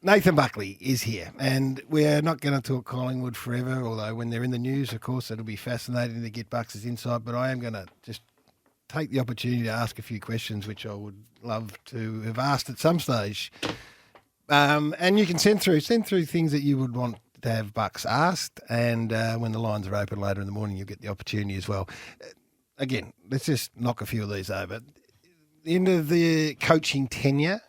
Nathan Buckley is here, and we're not going to talk Collingwood forever, although when they're in the news, of course, it'll be fascinating to get Bucks' insight, but I am going to just take the opportunity to ask a few questions which I would love to have asked at some stage. And you can send through things that you would want to have Bucks asked, and when the lines are open later in the morning, you'll get the opportunity as well. Again, let's just knock a few of these over. The end of the coaching tenure,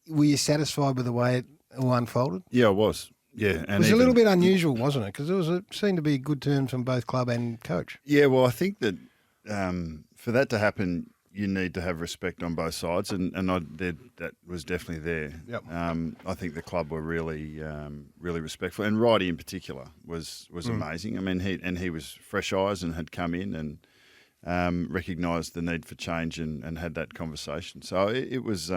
were you satisfied with the way it all unfolded? Yeah, I was. Yeah, and it was a little bit unusual, wasn't it? Because seemed to be good terms from both club and coach. Yeah, well, I think that for that to happen, you need to have respect on both sides, and that was definitely there. Yep. I think the club were really respectful, and Righty in particular was amazing. I mean, he was fresh eyes and had come in and recognised the need for change and had that conversation. So it was.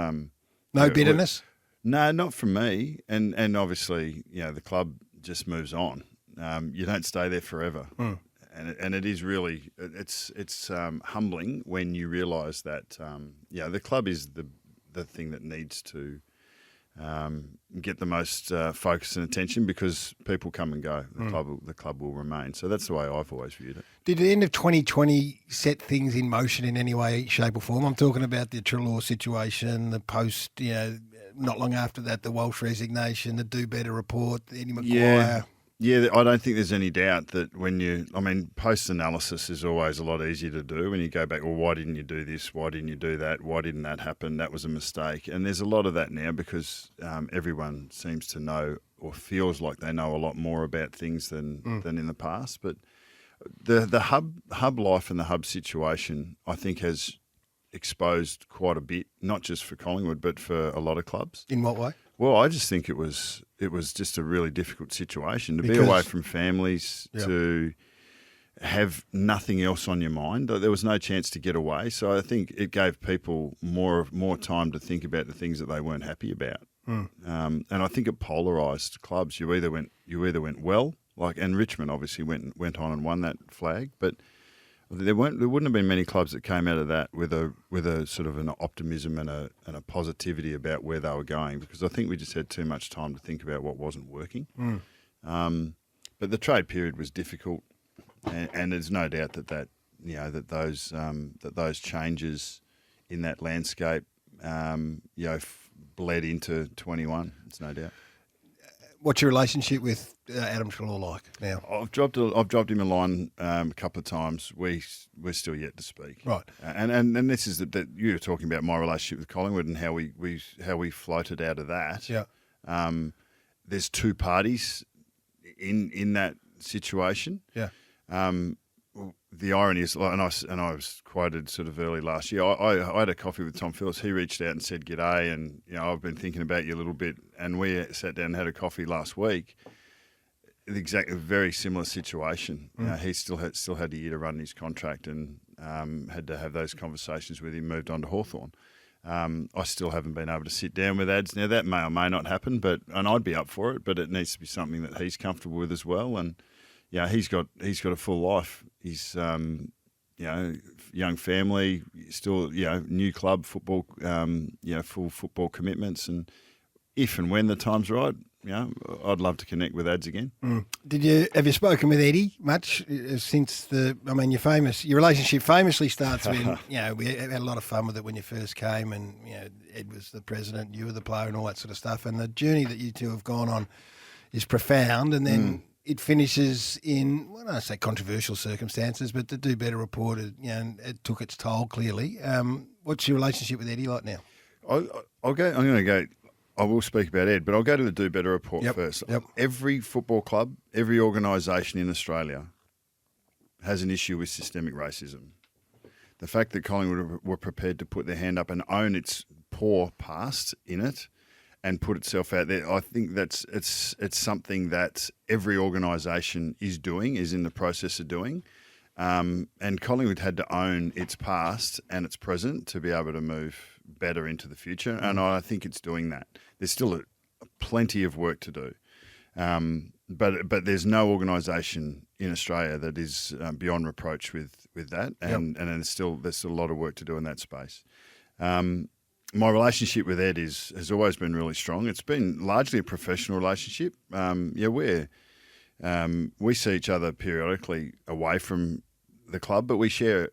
No bitterness? No, not from me. And obviously, the club just moves on. You don't stay there forever. And it is really, it's humbling when you realise that, the club is the thing that needs to get the most focus and attention, because people come and go. The club will remain. So that's the way I've always viewed it. Did the end of 2020 set things in motion in any way, shape or form? I'm talking about the Treloar situation, the post, not long after that, the Walsh resignation, the Do Better report, the Eddie McGuire. Yeah, I don't think there's any doubt that post-analysis is always a lot easier to do when you go back, well, why didn't you do this? Why didn't you do that? Why didn't that happen? That was a mistake. And there's a lot of that now because everyone seems to know or feels like they know a lot more about things than in the past. But the hub life and the hub situation, I think, has exposed quite a bit, not just for Collingwood, but for a lot of clubs. In what way? Well, I just think it was just a really difficult situation to be away from families, to have nothing else on your mind. There was no chance to get away, so I think it gave people more time to think about the things that they weren't happy about. And I think it polarised clubs. You either went well, and Richmond obviously went on and won that flag, but there wouldn't have been many clubs that came out of that with a sort of an optimism and a positivity about where they were going, because I think we just had too much time to think about what wasn't working. But the trade period was difficult, and there's no doubt that those changes in that landscape bled into 21. There's no doubt. What's your relationship with Adam Treloar like now? I've dropped him a line a couple of times. We're still yet to speak. Right. And this is that you were talking about my relationship with Collingwood and how we floated out of that. Yeah. There's two parties in that situation. Yeah. The irony is, and I was quoted sort of early last year. I had a coffee with Tom Phillips. He reached out and said g'day, and I've been thinking about you a little bit. And we sat down and had a coffee last week. Exactly, very similar situation. He still had a year to run his contract, and had to have those conversations with him. Moved on to Hawthorn. I still haven't been able to sit down with Ads. Now that may or may not happen, and I'd be up for it. But it needs to be something that he's comfortable with as well. And he's got a full life. He's young family, still new club football, full football commitments, and if and when the time's right, I'd love to connect with Ads again. Have you spoken with Eddie much since your relationship famously starts when we had a lot of fun with it when you first came, and Ed was the president, you were the player, and all that sort of stuff, and the journey that you two have gone on is profound, and then. It finishes in, well, I don't say controversial circumstances, but the Do Better report, it took its toll clearly. What's your relationship with Eddie like now? I will speak about Ed, but I'll go to the Do Better report first. Yep. Every football club, every organisation in Australia has an issue with systemic racism. The fact that Collingwood were prepared to put their hand up and own its poor past in it and put itself out there, I think it's something that every organisation is in the process of doing. And Collingwood had to own its past and its present to be able to move better into the future, and I think it's doing that. There's still plenty of work to do, but there's no organisation in Australia that is beyond reproach with that, and there's still a lot of work to do in that space. my relationship with Ed has always been really strong. It's been largely a professional relationship. We see each other periodically away from the club, but we shared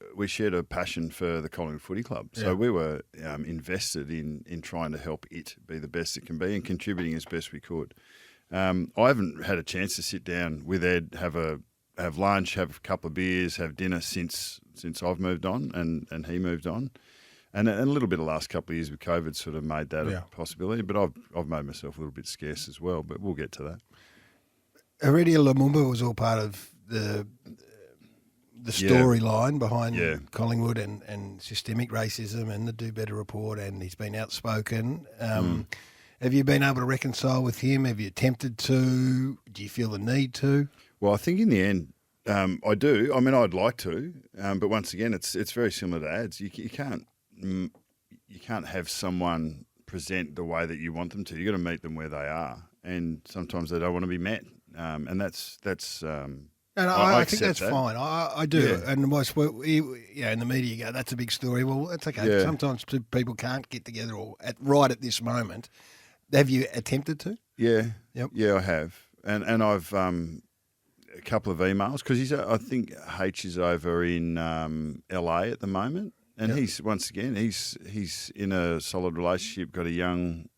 a passion for the Collingwood Footy Club. So we were invested in trying to help it be the best it can be and contributing as best we could. I haven't had a chance to sit down with Ed, have lunch, have a couple of beers, have dinner since I've moved on and he moved on. And a little bit of the last couple of years with COVID sort of made that a possibility. But I've made myself a little bit scarce as well, but we'll get to that. Erida Lumumba was all part of the storyline behind Collingwood and systemic racism and the Do Better report, and he's been outspoken. Have you been able to reconcile with him? Have you attempted to? Do you feel the need to? Well, I think in the end, I do. I mean, I'd like to, but once again, it's very similar to ads. You can't have someone present the way that you want them to. You've got to meet them where they are, and sometimes they don't want to be met, and that's. And I think that's fine. I do. Yeah. And in the media, you go, that's a big story. Well, that's okay. Yeah. Sometimes people can't get together right at this moment. Have you attempted to? Yeah. Yep. Yeah, I have. And I've a couple of emails because I think H is over in LA at the moment. And he's in a solid relationship, got a young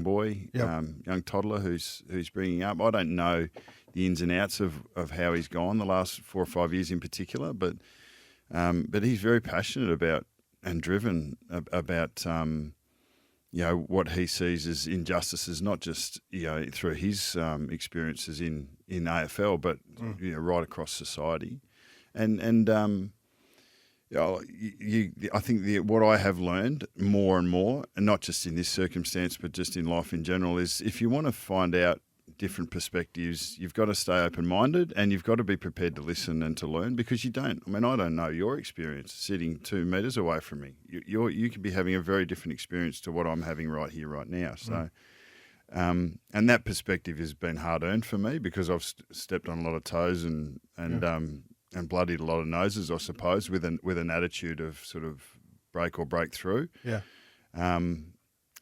boy, young toddler who's bringing up. I don't know the ins and outs of how he's gone the last 4 or 5 years in particular, but he's very passionate about and driven about what he sees as injustices, not just through his experiences in AFL, but right across society, and I think what I have learned more and more, and not just in this circumstance, but just in life in general, is if you want to find out different perspectives, you've got to stay open-minded and you've got to be prepared to listen and to learn, because you don't. I mean, I don't know your experience sitting 2 metres away from me. You could be having a very different experience to what I'm having right here, right now. So, and that perspective has been hard-earned for me because I've stepped on a lot of toes and bloodied a lot of noses, I suppose, with an attitude of sort of break or break through. Yeah.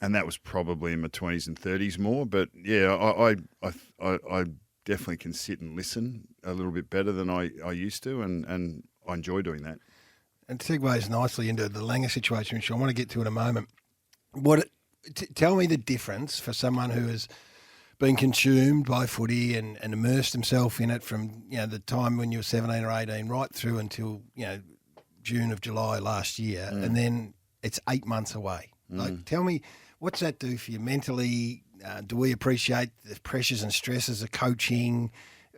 And that was probably in my 20s and 30s more. But yeah, I definitely can sit and listen a little bit better than I used to, and I enjoy doing that. And segues nicely into the Langer situation, which I want to get to in a moment. Tell me the difference for someone who has been consumed by footy and immersed himself in it from the time when you were 17 or 18 right through until June of July last year, and then it's 8 months away. Like, tell me, what's that do for you mentally? Do we appreciate the pressures and stresses of coaching?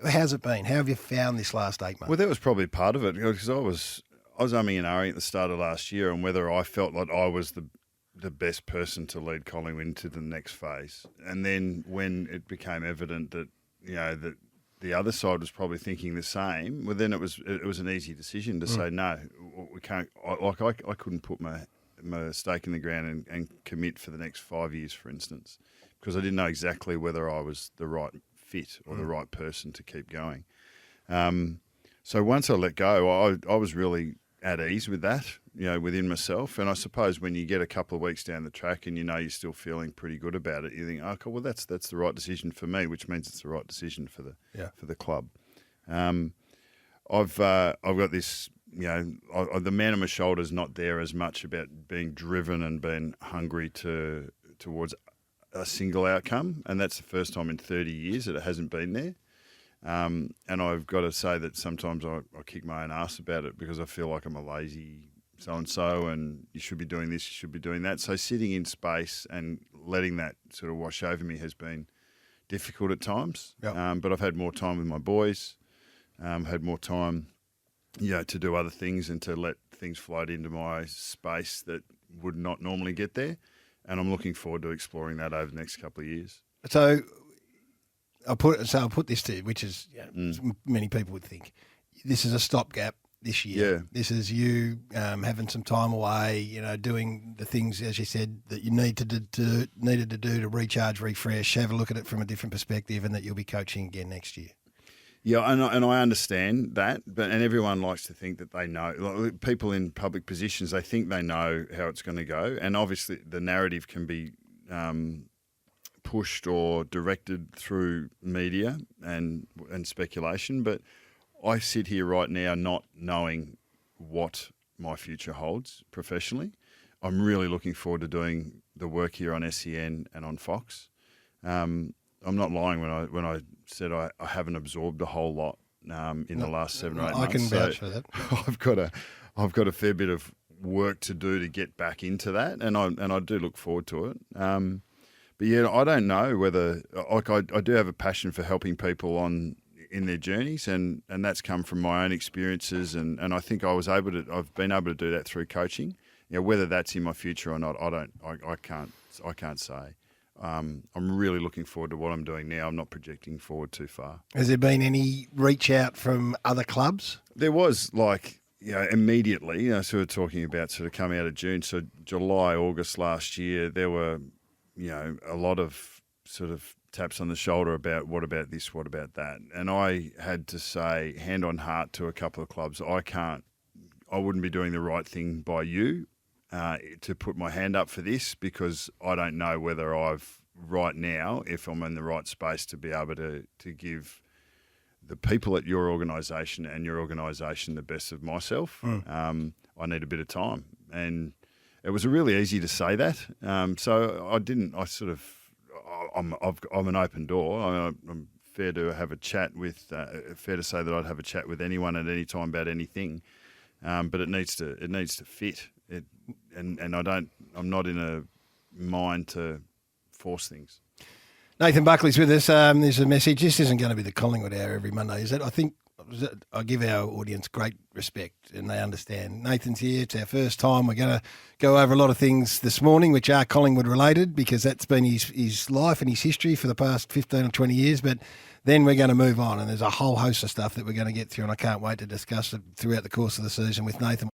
How's it been? How have you found this last 8 months? Well, that was probably part of it, because I was umming and ahhing at the start of last year on whether I felt like I was the best person to lead Collingwood into the next phase. And then when it became evident that that the other side was probably thinking the same, well, then it was an easy decision to say no, we can't. I couldn't put my stake in the ground and commit for the next 5 years, for instance, because I didn't know exactly whether I was the right fit or the right person to keep going. So once I let go, I was really at ease with that, within myself. And I suppose when you get a couple of weeks down the track and you're still feeling pretty good about it, you think, oh, well, that's the right decision for me, which means it's the right decision for the club. I've got this, the man on my shoulder is not there as much about being driven and being hungry towards a single outcome, and that's the first time in 30 years that it hasn't been there. And I've got to say that sometimes I kick my own ass about it because I feel like I'm a lazy so-and-so and you should be doing this, you should be doing that. So sitting in space and letting that sort of wash over me has been difficult at times. Yep. But I've had more time with my boys, had more time, to do other things and to let things float into my space that would not normally get there. And I'm looking forward to exploring that over the next couple of years. So I'll put this to you, which is many people would think this is a stopgap this year. Yeah. This is you having some time away, doing the things, as you said, that you needed to do to recharge, refresh, have a look at it from a different perspective, and that you'll be coaching again next year. Yeah, and I understand that, and everyone likes to think that they know. Like, people in public positions, they think they know how it's going to go, and obviously the narrative can be pushed or directed through media and speculation. But I sit here right now not knowing what my future holds professionally. I'm really looking forward to doing the work here on SEN and on Fox. I'm not lying when I said I haven't absorbed a whole lot in the last 7 or 8 months. I can vouch for that. I've got a fair bit of work to do to get back into that, and I do look forward to it. But yeah, I don't know whether I do have a passion for helping people in their journeys, and that's come from my own experiences, and I think I've been able to do that through coaching. You know, whether that's in my future or not, I can't say. I'm really looking forward to what I'm doing now. I'm not projecting forward too far. Has there been any reach out from other clubs? There was, immediately, sort of talking about sort of coming out of June. So July, August last year, there were, a lot of sort of taps on the shoulder about what about this, what about that. And I had to say, hand on heart to a couple of clubs, I wouldn't be doing the right thing by you to put my hand up for this, because I don't know whether right now, if I'm in the right space to be able to give the people at your organisation and your organisation the best of myself. I need a bit of time. And it was really easy to say that. So I'm an open door. I'm fair to have a chat with, fair to say that I'd have a chat with anyone at any time about anything. But it needs to fit. I'm not in a mind to force things. Nathan Buckley's with us. There's a message. This isn't going to be the Collingwood Hour every Monday, is it? I think I give our audience great respect and they understand. Nathan's here. It's our first time. We're going to go over a lot of things this morning which are Collingwood related, because that's been his life and his history for the past 15 or 20 years. But then we're going to move on, and there's a whole host of stuff that we're going to get through, and I can't wait to discuss it throughout the course of the season with Nathan.